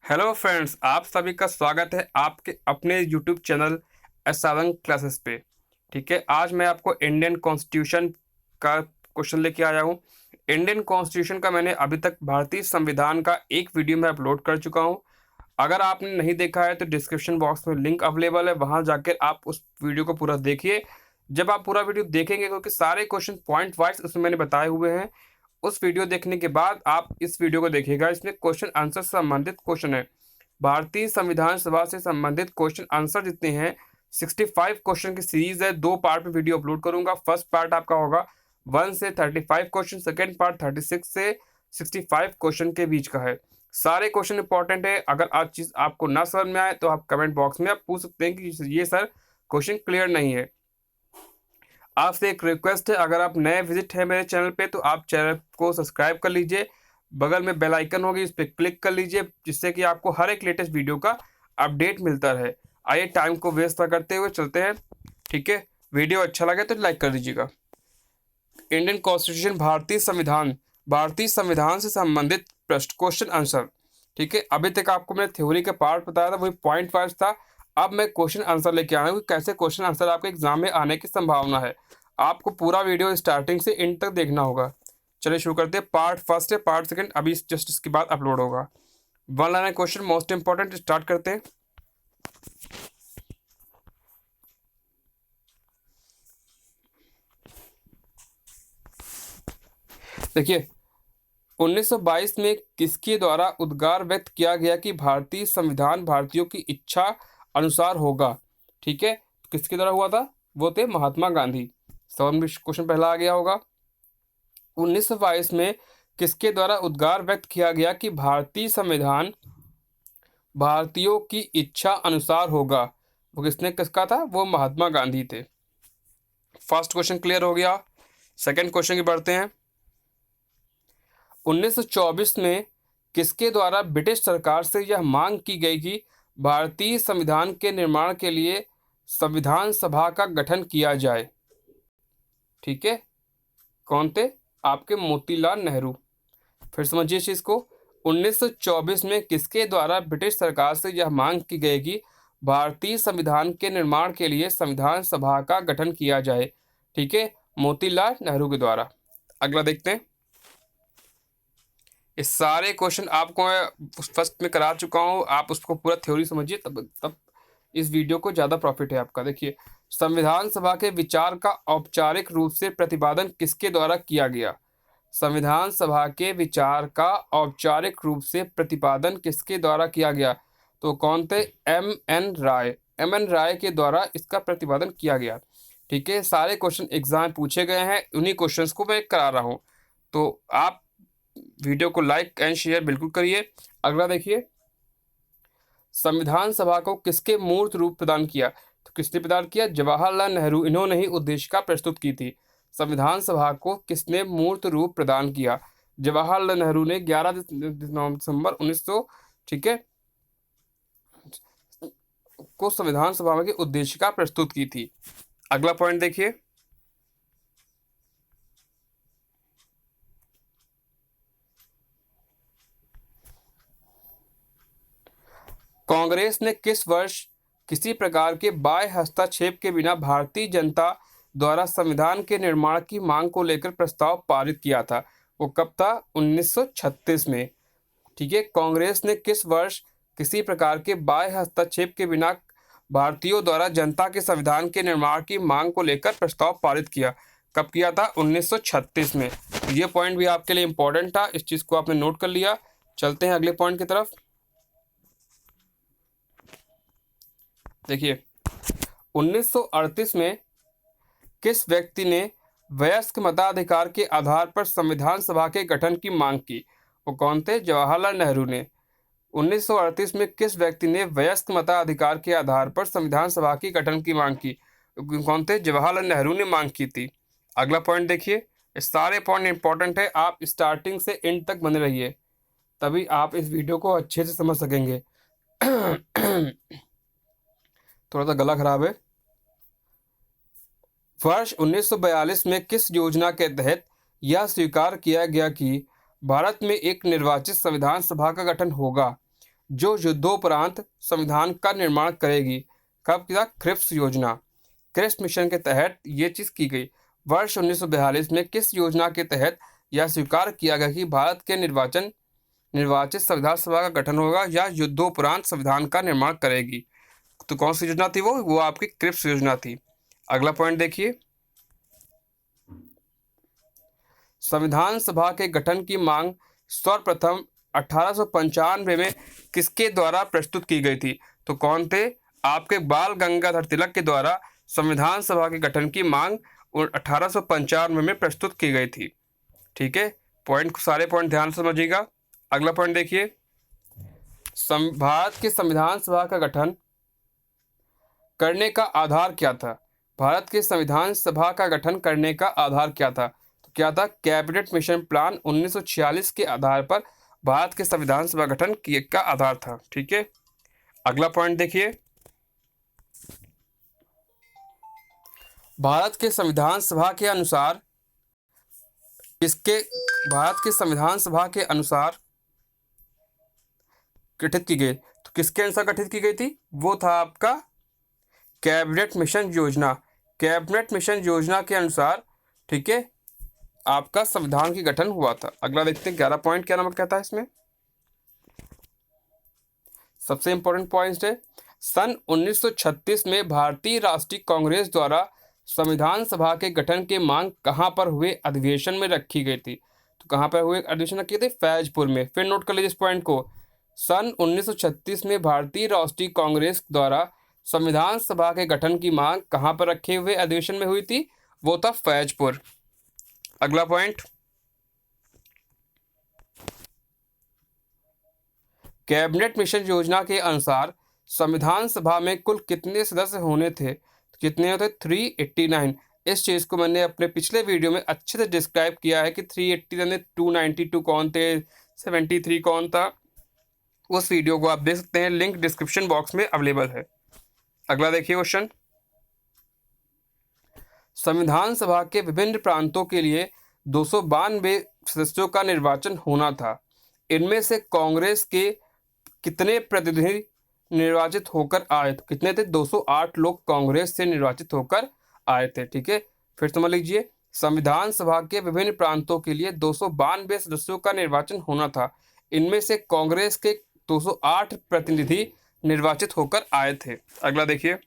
Hello friends, आप सभी का स्वागत है आपके अपने यूट्यूब चैनल एसारंग क्लासेस पे। ठीक है, आज मैं आपको इंडियन कॉन्स्टिट्यूशन का क्वेश्चन लेके आया हूँ। इंडियन कॉन्स्टिट्यूशन का मैंने अभी तक भारतीय संविधान का एक वीडियो में अपलोड कर चुका हूँ। अगर आपने नहीं देखा है तो डिस्क्रिप्शन बॉक्स में लिंक अवेलेबल है, वहाँ जाकर आप उस वीडियो को पूरा देखिए। जब आप पूरा वीडियो देखेंगे, क्योंकि सारे क्वेश्चन पॉइंट वाइज उसमें मैंने बताए हुए हैं, उस वीडियो देखने के बाद आप इस वीडियो को देखिएगा। इसमें क्वेश्चन आंसर से संबंधित क्वेश्चन है। भारतीय संविधान सभा से संबंधित क्वेश्चन आंसर जितने हैं 65 क्वेश्चन की सीरीज है। 2 पार्ट में वीडियो अपलोड करूंगा। फर्स्ट पार्ट आपका होगा 1 से 35 क्वेश्चन, सेकेंड पार्ट 36 से 65 क्वेश्चन के बीच का है। सारे क्वेश्चन इंपॉर्टेंट है। अगर आज चीज आपको ना समझ में आए तो आप कमेंट बॉक्स में आप पूछ सकते हैं कि ये सर क्वेश्चन क्लियर नहीं है। आपसे एक रिक्वेस्ट है, अगर आप नए विजिट हैं मेरे चैनल पे तो आप चैनल को सब्सक्राइब कर लीजिए। बगल में बेल आइकन होगी, उस पर क्लिक कर लीजिए, जिससे कि आपको हर एक लेटेस्ट वीडियो का अपडेट मिलता रहे। आइए टाइम को वेस्ट ना करते हुए चलते हैं। ठीक है, वीडियो अच्छा लगे तो लाइक कर दीजिएगा। इंडियन कॉन्स्टिट्यूशन, भारतीय संविधान से संबंधित प्रश्न, क्वेश्चन आंसर। ठीक है, अभी तक आपको मैंने थ्योरी का पार्ट बताया था, वही पॉइंट वाइज था। अब मैं क्वेश्चन आंसर लेके आया हूँ कि कैसे क्वेश्चन आंसर आपके एग्जाम में आने की संभावना है। आपको पूरा वीडियो स्टार्टिंग से एंड तक देखना होगा। चलिए शुरू करते हैं। पार्ट फर्स्ट है, पार्ट सेकंड अभी जस्ट इसके बाद अपलोड होगा। One line question most important, start करते हैं। देखिए, 1922 में किसके द्वारा उद्गार व्यक्त किया गया कि भारतीय संविधान भारतीयों की इच्छा अनुसार होगा? ठीक है, किसके द्वारा हुआ था? वो थे महात्मा गांधी। समझ में क्वेश्चन पहला आ गया होगा। 1922 में किसके द्वारा उद्गार व्यक्त किया गया कि भारतीय संविधान भारतीयों की इच्छा अनुसार होगा? वो किसने किसका था? वो महात्मा गांधी थे। फर्स्ट क्वेश्चन क्लियर हो गया। सेकंड क्वेश्चन की बढ़ते हैं। 1924 में किसके द्वारा ब्रिटिश सरकार से यह मांग की गई कि भारतीय संविधान के निर्माण के लिए संविधान सभा का गठन किया जाए? ठीक है, कौन थे? आपके मोतीलाल नेहरू। फिर समझिए इस चीज को। 1924 में किसके द्वारा ब्रिटिश सरकार से यह मांग की गई कि भारतीय संविधान के निर्माण के लिए संविधान सभा का गठन किया जाए? ठीक है, मोतीलाल नेहरू के द्वारा। अगला देखते हैं। ये सारे क्वेश्चन आपको मैं फर्स्ट में करा चुका हूँ, आप उसको पूरा थ्योरी समझिए, तब इस वीडियो को ज़्यादा प्रॉफिट है आपका। देखिए, संविधान सभा के विचार का औपचारिक रूप से प्रतिपादन किसके द्वारा किया गया? संविधान सभा के विचार का औपचारिक रूप से प्रतिपादन किसके द्वारा किया गया? तो कौन थे? एम एन राय के द्वारा इसका प्रतिपादन किया गया। ठीक है, सारे क्वेश्चन एग्जाम में पूछे गए हैं, उन्हीं क्वेश्चंस को मैं करा रहा हूँ। तो आप वीडियो को लाइक एंड शेयर बिल्कुल करिए। अगला देखिए, संविधान सभा को किसके मूर्त रूप प्रदान किया? तो किसने प्रदान किया? जवाहरलाल नेहरू। इन्होंने ही उद्देशिका प्रस्तुत की थी। संविधान सभा को किसने मूर्त रूप प्रदान किया? जवाहरलाल नेहरू ने 11 दिसंबर 1900, ठीक है, को संविधान सभा में की उद्देशिका प्रस्तुत की थी। अगला पॉइंट देखिए। कांग्रेस ने किस वर्ष किसी प्रकार के बाह्य हस्तक्षेप के बिना भारतीय जनता द्वारा संविधान के निर्माण की मांग को लेकर प्रस्ताव पारित किया था? वो कब था? 1936 में। ठीक है, कांग्रेस ने किस वर्ष किसी प्रकार के बाह्य हस्तक्षेप के बिना भारतीयों द्वारा जनता के संविधान के निर्माण की मांग को लेकर प्रस्ताव पारित किया? कब किया था? 1936 में। ये पॉइंट भी आपके लिए इंपॉर्टेंट था, इस चीज को आपने नोट कर लिया। चलते हैं अगले पॉइंट की तरफ। देखिए, 1938 में किस व्यक्ति ने वयस्क मताधिकार के आधार पर संविधान सभा के गठन की मांग की? वो कौन थे? जवाहरलाल नेहरू ने। 1938 में किस व्यक्ति ने वयस्क मताधिकार के आधार पर संविधान सभा की गठन की मांग की? कौन थे? जवाहरलाल नेहरू ने मांग की थी। अगला पॉइंट देखिए। ये सारे पॉइंट इंपॉर्टेंट है, आप स्टार्टिंग से एंड तक बने रहिए, तभी आप इस वीडियो को अच्छे से समझ सकेंगे। थोड़ा सा गला खराब है। वर्ष 1942 में किस योजना के तहत यह स्वीकार किया गया कि भारत में एक निर्वाचित संविधान सभा का गठन होगा? जो युद्धोपरांत संविधान का निर्माण करेगी। कब किया? क्रिप्स योजना, क्रिप्स मिशन के तहत ये चीज़ की गई। वर्ष 1942 में किस योजना के तहत यह स्वीकार किया गया कि भारत के निर्वाचित संविधान सभा का गठन होगा या युद्धोपरांत संविधान का निर्माण करेगी? तो कौन सी योजना थी वो आपकी क्रिप्स योजना थी। अगला पॉइंट देखिए, संविधान सभा के गठन की मांग सर्वप्रथम 1895 में किसके द्वारा प्रस्तुत की गई थी? तो कौन थे? आपके बाल गंगाधर तिलक के द्वारा संविधान सभा के गठन की मांग 1895 में प्रस्तुत की गई थी। ठीक है, सारे पॉइंट ध्यान से समझिएगा। अगला पॉइंट देखिए, भारत के संविधान सभा का गठन करने का आधार क्या था? भारत के संविधान सभा का गठन करने का आधार क्या था? तो क्या था? कैबिनेट मिशन प्लान 1946 के आधार पर भारत के संविधान सभा गठन का आधार था। ठीक है, अगला पॉइंट देखिए, भारत के संविधान सभा के अनुसार गठित की गई। तो किसके अनुसार गठित की गई थी? वो था आपका कैबिनेट मिशन योजना। कैबिनेट मिशन योजना के अनुसार, ठीक है, आपका संविधान की गठन हुआ था। अगला देखते हैं 11 पॉइंट क्या नंबर कहता है इसमें। सबसे इंपॉर्टेंट पॉइंट है, सन 1936 में भारतीय राष्ट्रीय कांग्रेस द्वारा संविधान सभा के गठन की मांग कहां पर हुए अधिवेशन में रखी गई थी? तो कहां पर हुए अधिवेशन रखी थी? फैजपुर में। फिर नोट कर लीजिए इस पॉइंट को, सन 1936 में भारतीय राष्ट्रीय कांग्रेस द्वारा संविधान सभा के गठन की मांग कहां पर रखे हुए अधिवेशन में हुई थी? वो था फैजपुर। अगला पॉइंट, कैबिनेट मिशन योजना के अनुसार संविधान सभा में कुल कितने सदस्य होने थे? कितने होते? 389। इस चीज़ को मैंने अपने पिछले वीडियो में अच्छे से डिस्क्राइब किया है कि 380 292 कौन थे, 73 कौन था। उस वीडियो को आप देख सकते हैं, लिंक डिस्क्रिप्शन बॉक्स में अवेलेबल है। अगला देखिए क्वेश्चन, संविधान सभा के विभिन्न प्रांतों के लिए 292 सदस्यों का निर्वाचन होना था। इनमें से कांग्रेस के कितने प्रतिनिधि निर्वाचित होकर आए? तो कितने थे? 208 लोग कांग्रेस से निर्वाचित होकर आए थे। ठीक है, फिर समझ लीजिए, संविधान सभा के विभिन्न प्रांतों के लिए 292 सदस्यों का निर्वाचन होना था। इनमें से कांग्रेस के 208 प्रतिनिधि निर्वाचित होकर आए थे। अगला देखिए,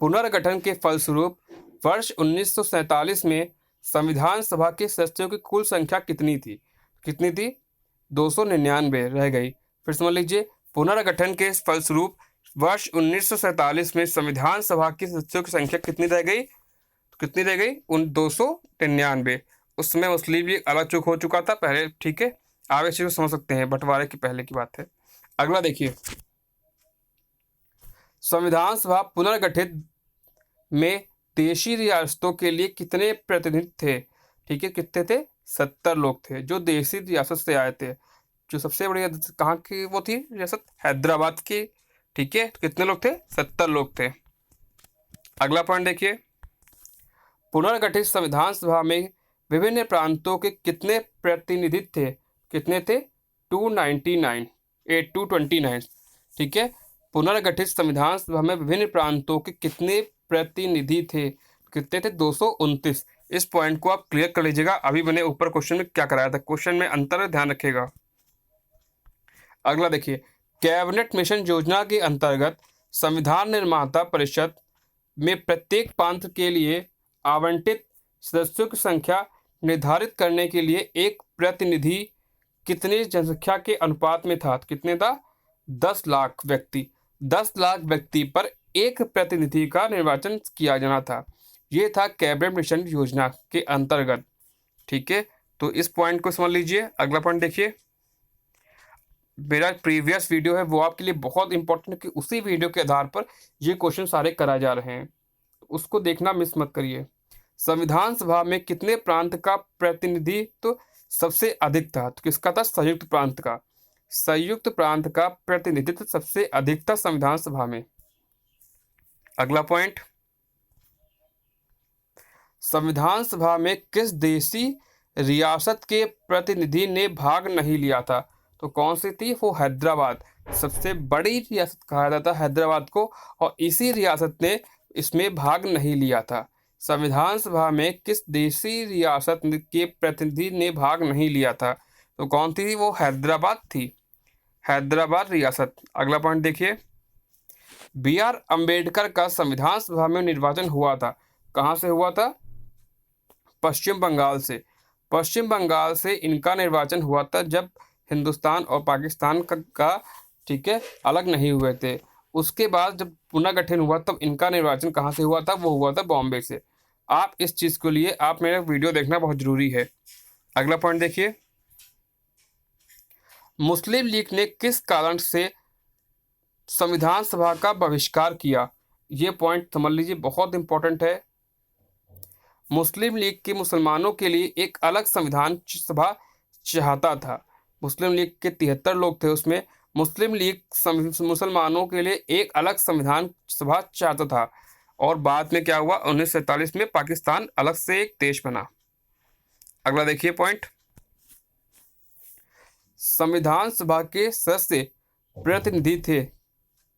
पुनर्गठन के फलस्वरूप वर्ष 1947 में संविधान सभा के सदस्यों की कुल संख्या कितनी थी? कितनी थी? 299 रह गई। फिर समझ लीजिए, पुनर्गठन के फलस्वरूप वर्ष 1947 में संविधान सभा के सदस्यों की संख्या कितनी रह गई? कितनी रह गई? 299। उस समय मुस्लिम लीग अलग चुक हो चुका था पहले। ठीक है, आप इस चीज को समझ सकते हैं, बंटवारे की पहले की बात है। अगला देखिए, संविधान सभा पुनर्गठित में देशी रियासतों के लिए कितने प्रतिनिधि थे? ठीक है, कितने थे? 70 लोग थे जो देशी रियासत से आए थे। जो सबसे बड़ी कहाँ की वो थी रियासत? हैदराबाद की। ठीक है, तो कितने लोग थे? 70 लोग थे। अगला पॉइंट देखिए, पुनर्गठित संविधान सभा में विभिन्न प्रांतों के कितने प्रतिनिधि थे? कितने थे? 229। ठीक है, पुनर्गठित संविधान सभा में विभिन्न प्रांतों के कितने प्रतिनिधि थे? कितने थे? 229। इस पॉइंट को आप क्लियर कर लीजिएगा। अभी मैंने ऊपर क्वेश्चन में क्या कराया था, क्वेश्चन में अंतर ध्यान रखिएगा। अगला देखिए, कैबिनेट मिशन योजना के अंतर्गत संविधान निर्माता परिषद में प्रत्येक प्रांत के लिए आवंटित सदस्यों की संख्या निर्धारित करने के लिए एक प्रतिनिधि कितनी जनसंख्या के अनुपात में था? कितने था? 10 लाख व्यक्ति। 10 लाख व्यक्ति पर एक प्रतिनिधि का निर्वाचन किया जाना था। ये था कैबिनेट मिशन योजना के अंतर्गत। ठीक है, तो इस पॉइंट को समझ लीजिए। अगला पॉइंट देखिए, मेरा प्रीवियस वीडियो है वो आपके लिए बहुत इंपॉर्टेंट है कि उसी वीडियो के आधार पर ये क्वेश्चन सारे कराए जा रहे हैं, उसको देखना मिस मत करिए। संविधान सभा में कितने प्रांत का प्रतिनिधित्व सबसे अधिक था? तो किसका था? संयुक्त प्रांत का। संयुक्त प्रांत का प्रतिनिधित्व सबसे अधिक था संविधान सभा में। अगला पॉइंट, संविधान सभा में किस देशी रियासत के प्रतिनिधि ने भाग नहीं लिया था। तो कौन सी थी वो? हैदराबाद। सबसे बड़ी रियासत कहा जाता है हैदराबाद को, और इसी रियासत ने इसमें भाग नहीं लिया था। संविधान सभा में किस देशी रियासत के प्रतिनिधि ने भाग नहीं लिया था? तो कौन थी वो? हैदराबाद थी, हैदराबाद रियासत। अगला पॉइंट देखिए, बी आर अम्बेडकर का संविधान सभा में निर्वाचन हुआ था। कहाँ से हुआ था? पश्चिम बंगाल से। पश्चिम बंगाल से इनका निर्वाचन हुआ था जब हिंदुस्तान और पाकिस्तान का ठीक है अलग नहीं हुए थे। उसके बाद जब पुनर्गठन हुआ तब इनका निर्वाचन कहाँ से हुआ था? वो हुआ था बॉम्बे से। आप इस चीज़ के लिए आप मेरा वीडियो देखना बहुत ज़रूरी है। अगला पॉइंट देखिए, मुस्लिम लीग ने किस कारण से संविधान सभा का बहिष्कार किया? ये पॉइंट समझ लीजिए, बहुत इंपॉर्टेंट है। मुस्लिम लीग के मुसलमानों के लिए एक अलग संविधान सभा चाहता था। मुस्लिम लीग के 73 लोग थे, उसमें मुस्लिम लीग मुसलमानों के लिए एक अलग संविधान सभा चाहता था। और बाद में क्या हुआ? 1947 में पाकिस्तान अलग से एक देश बना। अगला देखिए पॉइंट, संविधान सभा के सदस्य प्रतिनिधि थे।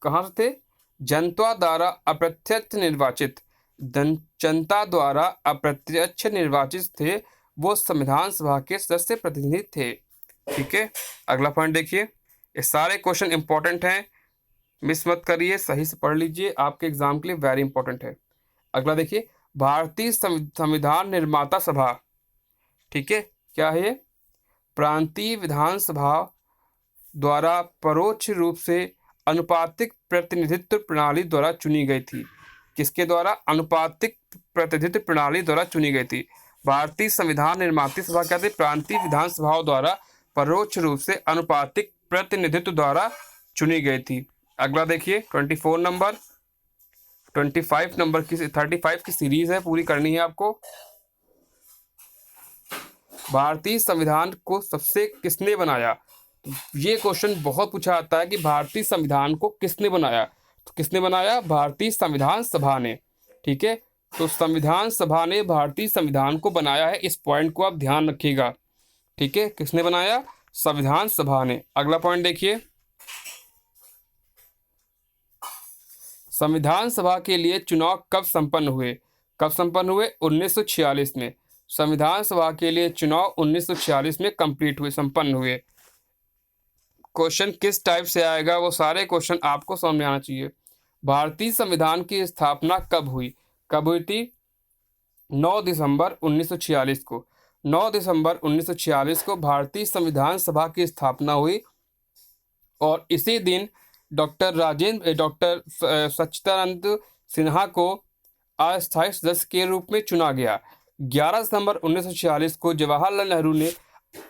कहाँ से थे? जनता द्वारा अप्रत्यक्ष निर्वाचित। जनता द्वारा अप्रत्यक्ष निर्वाचित थे वो संविधान सभा के सदस्य प्रतिनिधि थे। ठीक है, अगला पॉइंट देखिए, ये सारे क्वेश्चन इंपॉर्टेंट हैं, मिस मत करिए, सही से पढ़ लीजिए, आपके एग्जाम के लिए वेरी इंपॉर्टेंट है। अगला देखिए, भारतीय संविधान निर्माता सभा, ठीक है, क्या है? प्रांतीय विधानसभा द्वारा परोक्ष रूप से अनुपातिक प्रतिनिधित्व प्रणाली द्वारा चुनी गई थी। किसके द्वारा? अनुपातिक प्रतिनिधित्व प्रणाली द्वारा चुनी गई थी। भारतीय संविधान निर्माता सभा क्या थी? प्रांतीय विधानसभाओं द्वारा परोक्ष रूप से अनुपातिक प्रतिनिधित्व द्वारा चुनी गई थी। अगला देखिए 24 नंबर, 25 नंबर की 35 की सीरीज है, पूरी करनी है आपको। भारतीय संविधान को सबसे किसने बनाया? ये क्वेश्चन बहुत पूछा जाता है कि भारतीय संविधान को किसने बनाया? तो किसने बनाया? भारतीय संविधान सभा ने। ठीक है, तो संविधान सभा ने भारतीय संविधान को बनाया है, इस पॉइंट को आप ध्यान रखिएगा। ठीक है, किसने बनाया? संविधान सभा ने। अगला पॉइंट देखिए, संविधान सभा के लिए चुनाव कब संपन्न हुए? कब संपन्न हुए? 1946 में। संविधान सभा के लिए चुनाव 1946 में कंप्लीट हुए, संपन्न हुए। क्वेश्चन किस टाइप से आएगा वो सारे क्वेश्चन आपको समझ में आना चाहिए। भारतीय संविधान की स्थापना कब हुई? कब हुई थी? 9 दिसंबर 1946 को। 9 दिसंबर 1946 को भारतीय संविधान सभा की स्थापना हुई और इसी दिन डॉक्टर सच्चिदानंद सिन्हा को अस्थायी सदस्य के रूप में चुना गया। 11 दिसंबर 1946 को जवाहरलाल नेहरू ने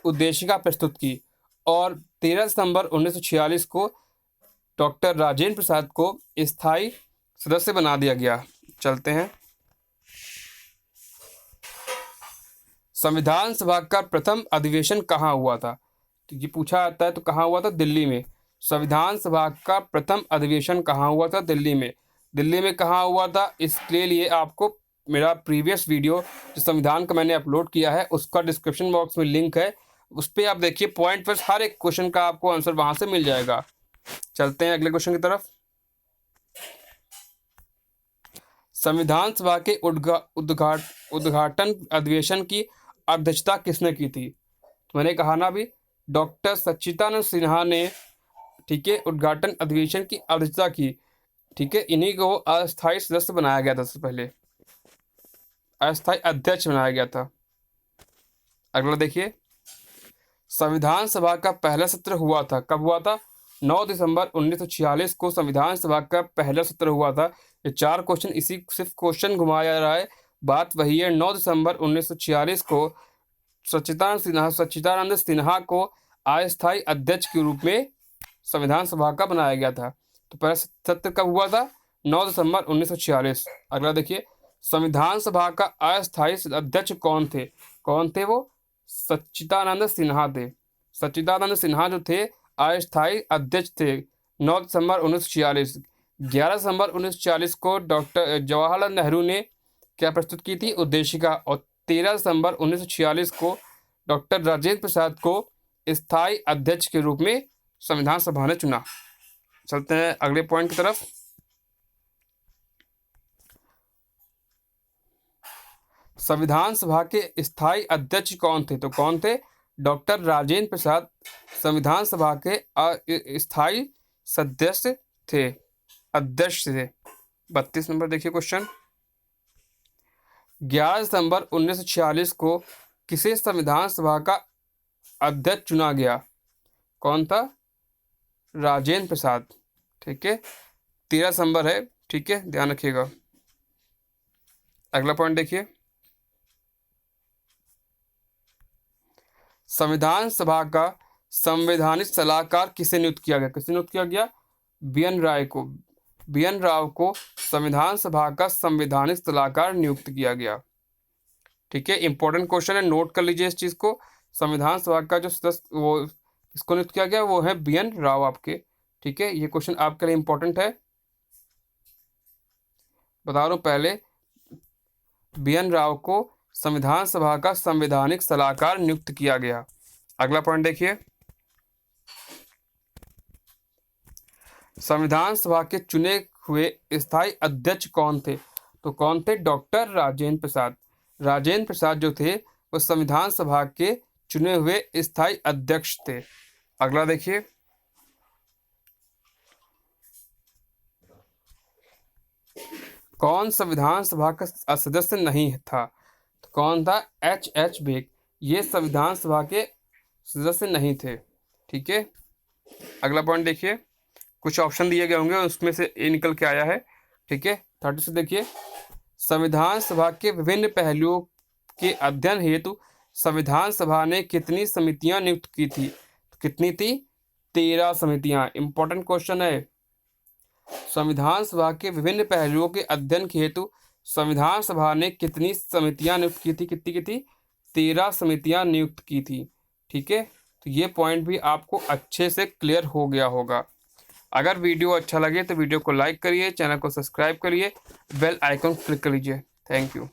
उद्देशिका प्रस्तुत की और 13 दिसंबर 1946 को डॉक्टर राजेंद्र प्रसाद को स्थायी सदस्य बना दिया गया। चलते हैं, संविधान सभा का प्रथम अधिवेशन कहाँ हुआ था? तो ये पूछा जाता है, तो कहाँ हुआ था? दिल्ली में। संविधान सभा का प्रथम अधिवेशन कहाँ हुआ था? दिल्ली में। दिल्ली में कहाँ हुआ था? इसके लिए आपको मेरा प्रीवियस वीडियो जो संविधान का मैंने अपलोड किया है उसका डिस्क्रिप्शन बॉक्स में लिंक है, उस पर आप देखिए, पॉइंट पर हर एक क्वेश्चन का आपको आंसर वहां से मिल जाएगा। चलते हैं अगले क्वेश्चन की तरफ। संविधान सभा के उद्घाटन अधिवेशन की अध्यक्षता किसने की थी? तो मैंने कहा ना अभी, डॉक्टर सच्चिदानंद सिन्हा ने, ठीक है, उद्घाटन अधिवेशन की अध्यक्षता की। ठीक है, इन्हीं को अस्थायी सदस्य बनाया गया था, सबसे पहले अस्थायी अध्यक्ष बनाया गया था। अगला देखिए, संविधान सभा का पहला सत्र हुआ था, कब हुआ था? 9 दिसंबर 1946 को संविधान सभा का पहला सत्र हुआ था। ये 4 क्वेश्चन, इसी सिर्फ क्वेश्चन घुमाया जा रहा है, बात वही है। 9 दिसंबर 1946 को सच्चिदानंद सिन्हा को अस्थायी अध्यक्ष के रूप में संविधान सभा का बनाया गया था। तो पहला सत्र कब हुआ था? 9 दिसंबर 1946। अगला देखिए, संविधान सभा का अस्थायी अध्यक्ष कौन थे? कौन थे वो? सच्चिदानंद सिन्हा थे। सच्चिदानंद सिन्हा जो थे अस्थायी अध्यक्ष थे 9 दिसंबर 1946। 11 दिसंबर 1946 को डॉक्टर जवाहरलाल नेहरू ने क्या प्रस्तुत की थी? उद्देशिका। और 13 दिसंबर 1946 को डॉक्टर राजेंद्र प्रसाद को स्थायी अध्यक्ष के रूप में संविधान सभा ने चुना। चलते हैं अगले पॉइंट की तरफ। संविधान सभा के स्थायी अध्यक्ष कौन थे? तो कौन थे? डॉक्टर राजेंद्र प्रसाद संविधान सभा के स्थायी सदस्य थे, अध्यक्ष थे। 32 नंबर देखिए क्वेश्चन। 11 सितंबर 1946 को किसे संविधान सभा का अध्यक्ष चुना गया? कौन था? राजेंद्र प्रसाद। ठीक है, 13 सितंबर है। ठीक है, ध्यान रखिएगा। अगला पॉइंट देखिए। संविधान सभा का संवैधानिक सलाहकार किसे नियुक्त किया गया? किसे नियुक्त किया गया? बी.एन. राय को। बी.एन. राव को संविधान सभा का संवैधानिक सलाहकार नियुक्त किया गया। ठीक है, इंपॉर्टेंट क्वेश्चन है, नोट कर लीजिए इस चीज को। संविधान सभा का जो सदस्य वो इसको नियुक्त किया गया वो है बी.एन. राव आपके। ठीक है, ये क्वेश्चन आपके लिए इंपॉर्टेंट है, बता रहा हूं पहले। बी.एन. राव को संविधान सभा का संवैधानिक सलाहकार नियुक्त किया गया। अगला पॉइंट देखिए। संविधान सभा के चुने हुए स्थायी अध्यक्ष कौन थे? तो कौन थे? डॉक्टर राजेंद्र प्रसाद। राजेंद्र प्रसाद जो थे वो संविधान सभा के चुने हुए स्थायी अध्यक्ष थे। अगला देखिए। कौन संविधान सभा का सदस्य नहीं था? तो कौन था? एच बेग। ये संविधान सभा के सदस्य नहीं थे। ठीक है, अगला पॉइंट देखिए। कुछ ऑप्शन दिए गए होंगे, उसमें से ये निकल के आया है। ठीक है, 30 से देखिए। संविधान सभा के विभिन्न पहलुओं के अध्ययन हेतु संविधान सभा ने कितनी समितियां नियुक्त की थी? तो कितनी थी? 13 समितियां। इंपॉर्टेंट क्वेश्चन है। संविधान सभा के विभिन्न पहलुओं के अध्ययन के हेतु संविधान सभा ने कितनी समितियां नियुक्त की थी? कितनी की थी? 13 समितियां नियुक्त की थी। ठीक है, तो ये पॉइंट भी आपको अच्छे से क्लियर हो गया होगा। अगर वीडियो अच्छा लगे तो वीडियो को लाइक करिए, चैनल को सब्सक्राइब करिए, बेल आइकन क्लिक कर लीजिए। Thank you.